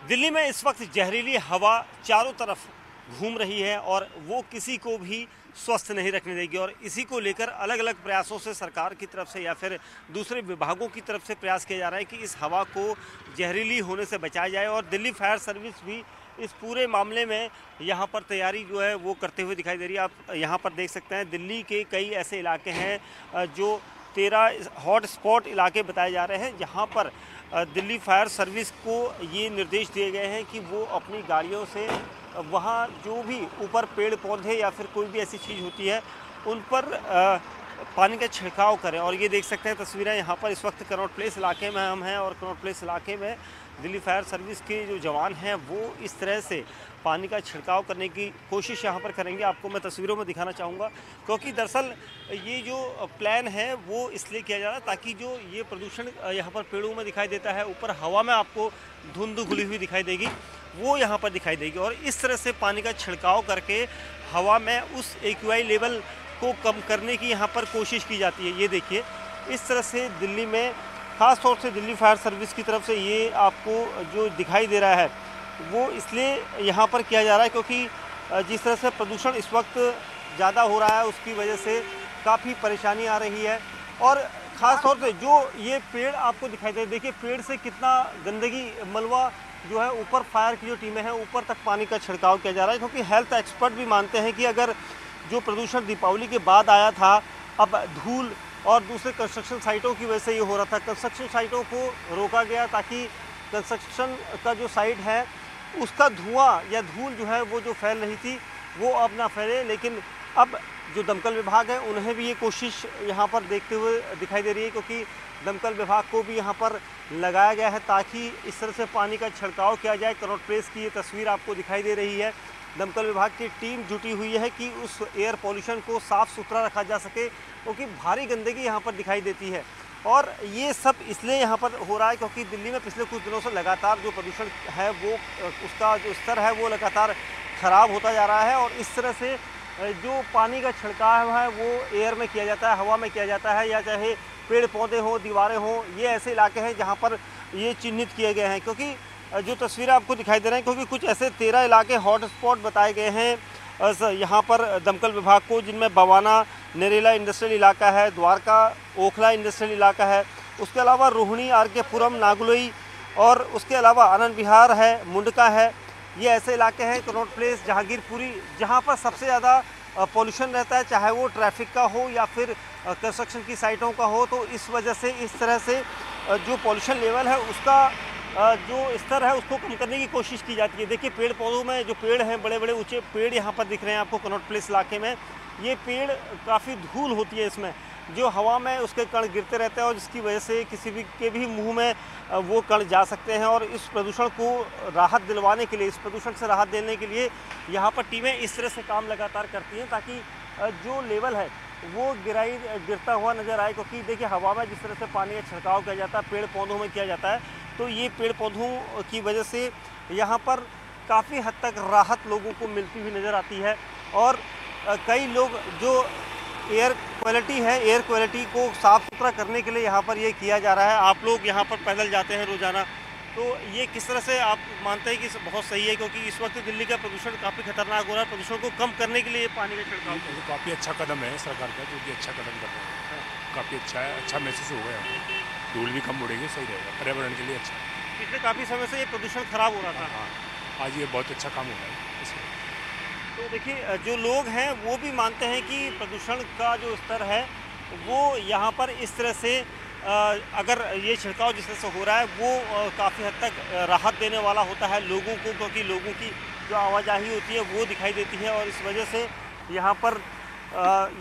दिल्ली में इस वक्त जहरीली हवा चारों तरफ घूम रही है और वो किसी को भी स्वस्थ नहीं रखने देगी और इसी को लेकर अलग अलग प्रयासों से सरकार की तरफ से या फिर दूसरे विभागों की तरफ से प्रयास किया जा रहा है कि इस हवा को जहरीली होने से बचाया जाए। और दिल्ली फायर सर्विस भी इस पूरे मामले में यहाँ पर तैयारी जो है वो करते हुए दिखाई दे रही है। आप यहाँ पर देख सकते हैं दिल्ली के कई ऐसे इलाके हैं जो 13 हॉट स्पॉट इलाके बताए जा रहे हैं, जहाँ पर दिल्ली फायर सर्विस को ये निर्देश दिए गए हैं कि वो अपनी गाड़ियों से वहाँ जो भी ऊपर पेड़ पौधे या फिर कोई भी ऐसी चीज़ होती है उन पर पानी का छिड़काव करें। और ये देख सकते हैं तस्वीरें, यहाँ पर इस वक्त कनॉट प्लेस इलाके में हम हैं और कनॉट प्लेस इलाके में दिल्ली फायर सर्विस के जो जवान हैं वो इस तरह से पानी का छिड़काव करने की कोशिश यहाँ पर करेंगे। आपको मैं तस्वीरों में दिखाना चाहूँगा क्योंकि दरअसल ये जो प्लान है वो इसलिए किया जा रहा है ताकि जो ये प्रदूषण यहाँ पर पेड़ों में दिखाई देता है, ऊपर हवा में आपको धुंध खुली हुई दिखाई देगी, वो यहाँ पर दिखाई देगी और इस तरह से पानी का छिड़काव करके हवा में उस एक्यूआई लेवल को कम करने की यहाँ पर कोशिश की जाती है। ये देखिए इस तरह से दिल्ली में ख़ास तौर से दिल्ली फायर सर्विस की तरफ से ये आपको जो दिखाई दे रहा है वो इसलिए यहाँ पर किया जा रहा है क्योंकि जिस तरह से प्रदूषण इस वक्त ज़्यादा हो रहा है उसकी वजह से काफ़ी परेशानी आ रही है। और ख़ास तौर से जो ये पेड़ आपको दिखाई दे, देखिए पेड़ से कितना गंदगी मलबा जो है ऊपर फायर की जो टीमें हैं ऊपर तक पानी का छिड़काव किया जा रहा है क्योंकि हेल्थ एक्सपर्ट भी मानते हैं कि अगर जो प्रदूषण दीपावली के बाद आया था, अब धूल और दूसरे कंस्ट्रक्शन साइटों की वजह से ये हो रहा था। कंस्ट्रक्शन साइटों को रोका गया ताकि कंस्ट्रक्शन का जो साइट है उसका धुआं या धूल जो है वो जो फैल रही थी वो अब ना फैले। लेकिन अब जो दमकल विभाग है उन्हें भी ये कोशिश यहाँ पर देखते हुए दिखाई दे रही है क्योंकि दमकल विभाग को भी यहाँ पर लगाया गया है ताकि इस तरह से पानी का छिड़काव किया जाए। कनॉट प्लेस की ये तस्वीर आपको दिखाई दे रही है। दमकल विभाग की टीम जुटी हुई है कि उस एयर पॉल्यूशन को साफ़ सुथरा रखा जा सके क्योंकि भारी गंदगी यहाँ पर दिखाई देती है। और ये सब इसलिए यहाँ पर हो रहा है क्योंकि दिल्ली में पिछले कुछ दिनों से लगातार जो प्रदूषण है वो उसका जो स्तर है वो लगातार ख़राब होता जा रहा है और इस तरह से जो पानी का छिड़काव है वो एयर में किया जाता है, हवा में किया जाता है, या चाहे पेड़ पौधे हों, दीवारें हों। ये ऐसे इलाके हैं जहाँ पर ये चिन्हित किए गए हैं क्योंकि जो तस्वीरें आपको दिखाई दे रहे हैं क्योंकि कुछ ऐसे 13 इलाके हॉट स्पॉट बताए गए हैं यहाँ पर दमकल विभाग को, जिनमें बवाना नरेला इंडस्ट्रियल इलाका है, द्वारका ओखला इंडस्ट्रियल इलाका है, उसके अलावा रोहिणी, आर के पुरम, नागलोई और उसके अलावा आनंद विहार है, मुंडका है। ये ऐसे इलाके हैं कनॉट प्लेस, जहांगीरपुरी, जहाँ पर सबसे ज़्यादा पॉल्यूशन रहता है, चाहे वो ट्रैफिक का हो या फिर कंस्ट्रक्शन की साइटों का हो। तो इस वजह से इस तरह से जो पॉल्यूशन लेवल है उसका जो स्तर है उसको कम करने की कोशिश की जाती है। देखिए पेड़ पौधों में जो पेड़ हैं, बड़े बड़े ऊंचे पेड़ यहाँ पर दिख रहे हैं आपको कनॉट प्लेस इलाके में। ये पेड़ काफ़ी धूल होती है इसमें, जो हवा में उसके कण गिरते रहते हैं और जिसकी वजह से किसी भी के भी मुंह में वो कण जा सकते हैं। और इस प्रदूषण को राहत दिलवाने के लिए, इस प्रदूषण से राहत देने के लिए यहाँ पर टीमें इस तरह से काम लगातार करती हैं ताकि जो लेवल है वो गिरता हुआ नज़र आए। क्योंकि देखिए हवा में जिस तरह से पानी का छिड़काव किया जाता है, पेड़ पौधों में किया जाता है, तो ये पेड़ पौधों की वजह से यहाँ पर काफ़ी हद तक राहत लोगों को मिलती हुई नज़र आती है। और कई लोग जो एयर क्वालिटी को साफ़ सुथरा करने के लिए यहाँ पर ये किया जा रहा है। आप लोग यहाँ पर पैदल जाते हैं रोज़ाना, तो ये किस तरह से आप मानते हैं कि बहुत सही है क्योंकि इस वक्त दिल्ली का प्रदूषण काफ़ी खतरनाक हो रहा है, प्रदूषण को कम करने के लिए ये पानी का छिड़काव काफ़ी अच्छा कदम है सरकार का, जो कि अच्छा कदम कर रहे हैं। काफ़ी अच्छा है, अच्छा महसूस हो गया है, धूल भी कम उड़ेगी, सही रहेगा, पर्यावरण के लिए अच्छा। पिछले काफ़ी समय से ये प्रदूषण खराब हो रहा था। हाँ, आज ये बहुत अच्छा काम हो रहा है इसमें। तो देखिए जो लोग हैं वो भी मानते हैं कि प्रदूषण का जो स्तर है वो यहाँ पर इस तरह से अगर ये छिड़काव जिस तरह से हो रहा है वो काफ़ी हद तक राहत देने वाला होता है लोगों को, क्योंकि लोगों की जो आवाजाही होती है वो दिखाई देती है और इस वजह से यहाँ पर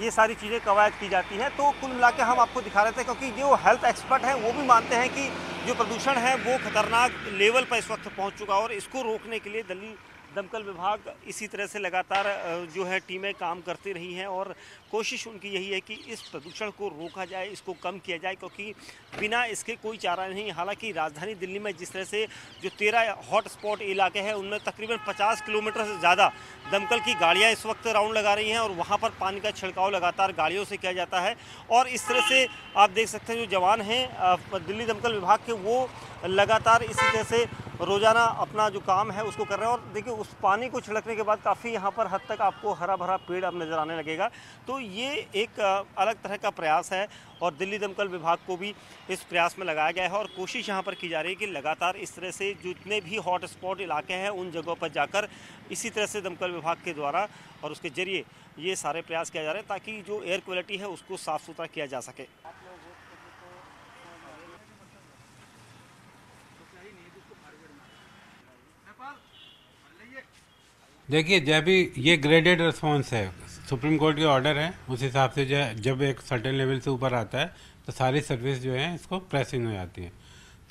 ये सारी चीज़ें कवायद की जाती हैं। तो कुल मिला के हम आपको दिखा रहे थे क्योंकि जो हेल्थ एक्सपर्ट हैं वो भी मानते हैं कि जो प्रदूषण है वो खतरनाक लेवल पर इस वक्त पहुँच चुका और इसको रोकने के लिए दिल्ली दमकल विभाग इसी तरह से लगातार जो है टीमें काम करती रही हैं और कोशिश उनकी यही है कि इस प्रदूषण को रोका जाए, इसको कम किया जाए क्योंकि बिना इसके कोई चारा नहीं। हालांकि राजधानी दिल्ली में जिस तरह से जो 13 हॉट स्पॉट इलाके हैं उनमें तकरीबन 50 किलोमीटर से ज़्यादा दमकल की गाड़ियाँ इस वक्त राउंड लगा रही हैं और वहाँ पर पानी का छिड़काव लगातार गाड़ियों से किया जाता है। और इस तरह से आप देख सकते हैं जो जवान हैं दिल्ली दमकल विभाग के वो लगातार इसी तरह से रोज़ाना अपना जो काम है उसको कर रहे हैं। और देखिए उस पानी को छिड़कने के बाद काफ़ी यहाँ पर हद तक आपको हरा भरा पेड़ अब नज़र आने लगेगा। तो ये एक अलग तरह का प्रयास है और दिल्ली दमकल विभाग को भी इस प्रयास में लगाया गया है और कोशिश यहाँ पर की जा रही है कि लगातार इस तरह से जितने भी हॉट स्पॉट इलाके हैं उन जगहों पर जाकर इसी तरह से दमकल विभाग के द्वारा और उसके ज़रिए ये सारे प्रयास किया जा रहे हैं ताकि जो एयर क्वालिटी है उसको साफ़ सुथरा किया जा सके। देखिए, जब भी ये ग्रेडेड रिस्पांस है, सुप्रीम कोर्ट के ऑर्डर है, उस हिसाब से जब एक सर्टेन लेवल से ऊपर आता है तो सारी सर्विस जो है इसको प्रेस इन हो जाती है।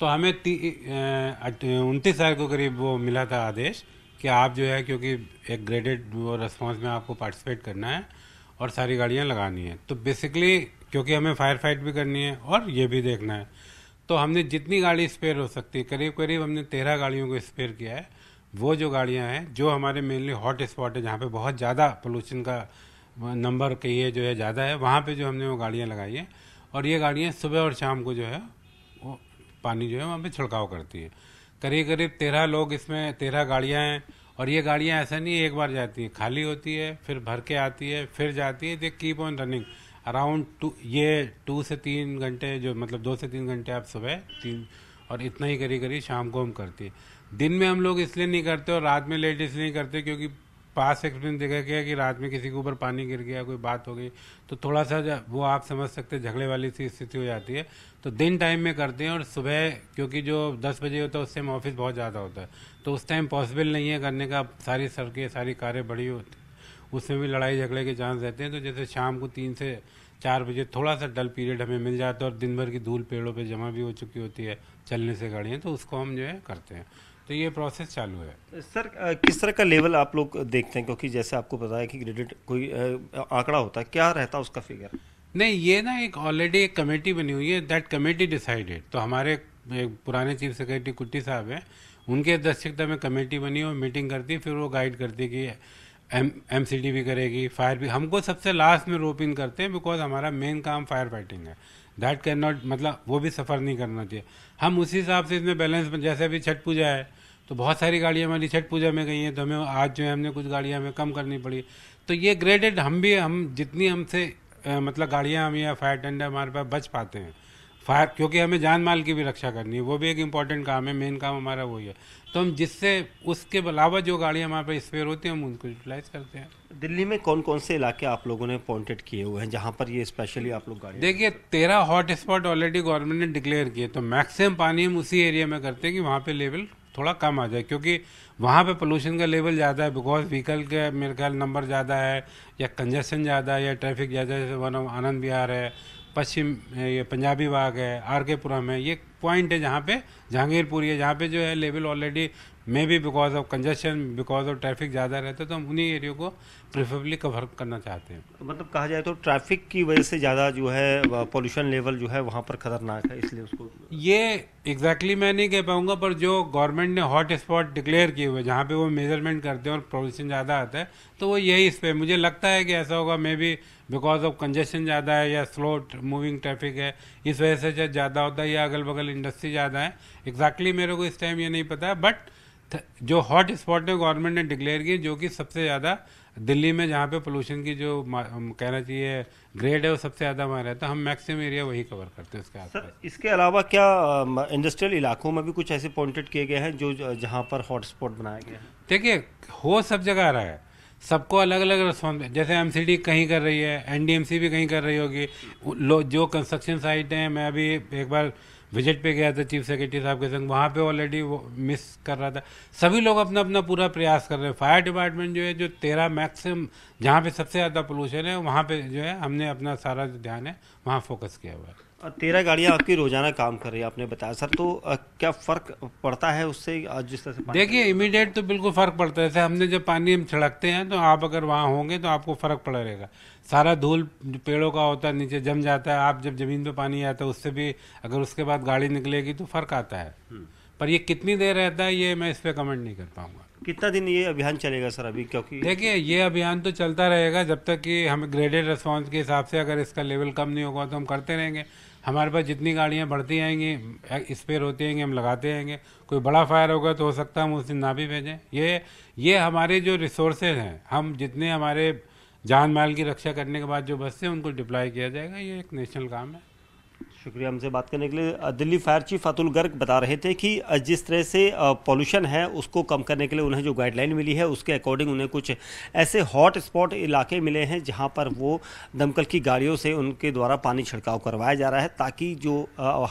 तो हमें 29 तारीख को करीब वो मिला था आदेश कि आप जो है, क्योंकि एक ग्रेडेड वो रिस्पांस में आपको पार्टिसिपेट करना है और सारी गाड़ियाँ लगानी है। तो बेसिकली क्योंकि हमें फायर फाइट भी करनी है और ये भी देखना है, तो हमने जितनी गाड़ी स्पेयर हो सकती है, करीब करीब हमने 13 गाड़ियों को स्पेयर किया है। वो जो गाड़ियां हैं जो हमारे मेनली हॉट स्पॉट है, जहाँ पे बहुत ज़्यादा पोल्यूशन का नंबर कहिए जो है ज़्यादा है, वहाँ पे जो हमने वो गाड़ियाँ लगाई हैं। और ये गाड़ियाँ सुबह और शाम को जो है वो पानी जो है वहाँ पे छिड़काव करती है। करीब करीब 13 लोग इसमें, 13 गाड़ियाँ हैं। और ये गाड़ियाँ ऐसा नहीं एक बार जाती हैं, खाली होती है, फिर भर के आती है, फिर जाती है। They keep on running around 2 से 3 घंटे, जो मतलब 2 से 3 घंटे आप सुबह 3 और इतना ही करीब करीब शाम को हम करती है। दिन में हम लोग इसलिए नहीं करते और रात में लेट इसलिए नहीं करते क्योंकि पास एक्सपीरियंस देखा गया कि रात में किसी के ऊपर पानी गिर गया, कोई बात हो गई तो थोड़ा सा वो आप समझ सकते हैं झगड़े वाली सी स्थिति हो जाती है। तो दिन टाइम में करते हैं और सुबह क्योंकि जो 10 बजे होता है उस टाइम ऑफिस बहुत ज़्यादा होता है, तो उस टाइम पॉसिबल नहीं है करने का। सारी सड़कें, सारी कारें बड़ी होती, उसमें भी लड़ाई झगड़े के चांस रहते हैं। तो जैसे शाम को 3 से 4 बजे थोड़ा सा डल पीरियड हमें मिल जाता है और दिन भर की धूल पेड़ों पे जमा भी हो चुकी होती है चलने से गाड़ियाँ, तो उसको हम जो है करते हैं। तो ये प्रोसेस चालू है। सर किस तरह का लेवल आप लोग देखते हैं, क्योंकि जैसे आपको पता है कि ग्रेडेड कोई आंकड़ा होता है, क्या रहता है उसका फिगर? नहीं, ये ना एक ऑलरेडी एक कमेटी बनी हुई है, दैट कमेटी डिसाइडेड। तो हमारे एक पुराने चीफ सेक्रेटरी कुट्टी साहब हैं, उनके अध्यक्षता में कमेटी बनी है, वो मीटिंग करती है, फिर वो गाइड करती है कि MCD भी करेगी, फायर भी। हमको सबसे लास्ट में रोप इन करते हैं बिकॉज हमारा मेन काम फायर फाइटिंग है। दैट कैन नॉट, मतलब वो भी सफ़र नहीं करना चाहिए। हम उसी हिसाब से इसमें बैलेंस, जैसे अभी छठ पूजा है तो बहुत सारी गाड़ियाँ हमारी छठ पूजा में गई हैं, तो हमें आज जो है हमने कुछ गाड़ियाँ हमें कम करनी पड़ी। तो ये ग्रेडेड हम जितनी हमसे मतलब गाड़ियाँ हम या फायर टेंडर हमारे पास बच पाते हैं फायर, क्योंकि हमें जान माल की भी रक्षा करनी है, वो भी एक इम्पॉर्टेंट काम है, मेन काम हमारा वही है। तो हम जिससे उसके अलावा जो गाड़ियाँ हमारे पास स्पेयर होती हैं हम उनको यूटिलाइज करते हैं। दिल्ली में कौन कौन से इलाके आप लोगों ने पॉइंटेड किए हुए हैं जहाँ पर ये स्पेशली आप लोग गाड़ी? देखिए, 13 हॉट स्पॉट ऑलरेडी गवर्नमेंट ने डिक्लेयर किए, तो मैक्सिमम पानी हम उसी एरिया में करते हैं कि वहाँ पे लेवल थोड़ा कम आ जाए, क्योंकि वहाँ पे पोल्यूशन का लेवल ज़्यादा है बिकॉज व्हीकल के मेरे ख्याल नंबर ज़्यादा है या कंजेशन ज़्यादा है या ट्रैफिक ज़्यादा है। जैसे वन आनंद विहार है, पश्चिम ये पंजाबी बाग है, RK पुरम है, ये पॉइंट है जहाँ पे जहांगीरपुरी है, जहाँ पे जो है level already may be because of congestion, because of traffic ज़्यादा रहता है, तो हम उन्हीं एरिया को प्रेफरेबली कवर करना चाहते हैं। मतलब कहा जाए तो ट्रैफिक की वजह से ज़्यादा जो है पोल्यूशन लेवल जो है वहाँ पर खतरनाक है, इसलिए उसको ये एग्जैक्टली मैं नहीं कह पाऊंगा, पर जो गवर्नमेंट ने हॉट स्पॉट डिक्लेयर किए हुए जहाँ पे वो मेजरमेंट करते हैं और पोल्यूशन ज़्यादा आता है, तो वो यही इस पे मुझे लगता है कि ऐसा होगा, may be because of congestion ज़्यादा है या स्लो मूविंग ट्रैफिक है, इस वजह से ज़्यादा होता है या अगल बगल इंडस्ट्री ज़्यादा है। एग्जैक्टली मेरे को इस टाइम ये नहीं पता है, बट जो हॉट स्पॉट है गवर्नमेंट ने डिक्लेयर किए, जो कि सबसे ज़्यादा दिल्ली में जहाँ पे पोल्यूशन की जो कहना चाहिए ग्रेड है वो सबसे ज़्यादा वहाँ रहता है, हम मैक्सिमम एरिया वही कवर करते हैं उसके आसपास। सर इसके अलावा क्या इंडस्ट्रियल इलाकों में भी कुछ ऐसे पॉइंटेड किए गए हैं जो जहाँ पर हॉट स्पॉट बनाया गया है? देखिए, हो सब जगह आ रहा है, सबको अलग अलग रिस्पॉन्स, जैसे MCD कहीं कर रही है, NDMC भी कहीं कर रही होगी, जो कंस्ट्रक्शन साइट हैं, मैं अभी एक बार विजिट पे गया था चीफ सेक्रेटरी साहब के संग, वहाँ पे ऑलरेडी वो मिस कर रहा था। सभी लोग अपना अपना पूरा प्रयास कर रहे हैं। फायर डिपार्टमेंट जो है, जो 13 मैक्सिमम जहाँ पे सबसे ज़्यादा पोल्यूशन है वहाँ पे जो है हमने अपना सारा जो ध्यान है वहाँ फोकस किया हुआ है। 13 गाड़ियाँ आपकी रोजाना काम कर रही है आपने बताया सर, तो क्या फर्क पड़ता है उससे जिस तरह से? देखिए, इमीडिएट तो बिल्कुल फर्क पड़ता है। जैसे हमने जब पानी हम छिड़कते हैं तो आप अगर वहाँ होंगे तो आपको फर्क पड़ा रहेगा। सारा धूल पेड़ों का होता है नीचे जम जाता है, आप जब जमीन पे पानी आता है उससे भी अगर उसके बाद गाड़ी निकलेगी तो फर्क आता है। पर ये कितनी देर रहता है ये मैं इस पर कमेंट नहीं कर पाऊंगा। कितना दिन ये अभियान चलेगा सर अभी? क्योंकि देखिए, ये अभियान तो चलता रहेगा जब तक कि हम ग्रेडेड रिस्पॉन्स के हिसाब से अगर इसका लेवल कम नहीं होगा तो हम करते रहेंगे। हमारे पास जितनी गाड़ियाँ बढ़ती आएंगी, स्पेयर होती आएंगी, हम लगाते आएंगे। कोई बड़ा फायर होगा तो हो सकता है हम उस दिन ना भी भेजें। ये हमारे जो रिसोर्सेज हैं, हम जितने हमारे जान माल की रक्षा करने के बाद जो बचते हैं उनको डिप्लॉय किया जाएगा। ये एक नेशनल काम है। शुक्रिया हमसे बात करने के लिए। दिल्ली फायर चीफ अतुल गर्ग बता रहे थे कि जिस तरह से पॉल्यूशन है उसको कम करने के लिए उन्हें जो गाइडलाइन मिली है उसके अकॉर्डिंग उन्हें कुछ ऐसे हॉट स्पॉट इलाके मिले हैं जहां पर वो दमकल की गाड़ियों से उनके द्वारा पानी छिड़काव करवाया जा रहा है ताकि जो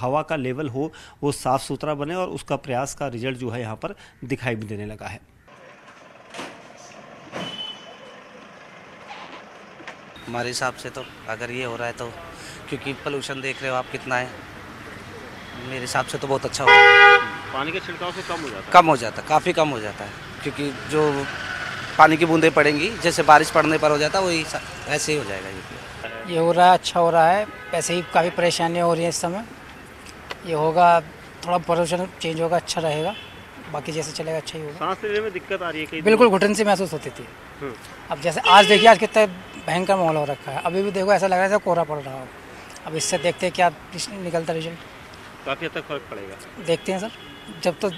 हवा का लेवल हो वो साफ़ सुथरा बने, और उसका प्रयास का रिजल्ट जो है यहाँ पर दिखाई भी देने लगा है। हमारे हिसाब से तो अगर ये हो रहा है तो, क्योंकि पोल्यूशन देख रहे हो आप कितना है, मेरे हिसाब से तो बहुत अच्छा होगा। पानी के छिड़काव से कम हो जाता है? कम हो जाता है, काफ़ी कम हो जाता है, क्योंकि जो पानी की बूंदें पड़ेंगी जैसे बारिश पड़ने पर हो जाता है वही ऐसे ही हो जाएगा। ये हो रहा है, अच्छा हो रहा है। वैसे ही काफ़ी परेशानियाँ हो रही हैं इस समय। ये होगा, थोड़ा पोल्यूशन चेंज होगा, अच्छा रहेगा। बाकी जैसे चलेगा अच्छा ही होगा। सांस लेने में दिक्कत आ रही है कई? बिल्कुल घुटन सी महसूस होती थी। अब जैसे आज देखिए, आज कितना भयंकर माहौल हो रखा है। अभी भी देखो ऐसा लग रहा है जैसे कोहरा पड़ रहा हो। अब इससे देखते हैं क्या निकलता रिजल्ट। काफ़ी हद तक फर्क पड़ेगा। देखते हैं सर, जब तो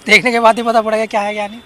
देखने के बाद ही पता पड़ेगा क्या है क्या नहीं।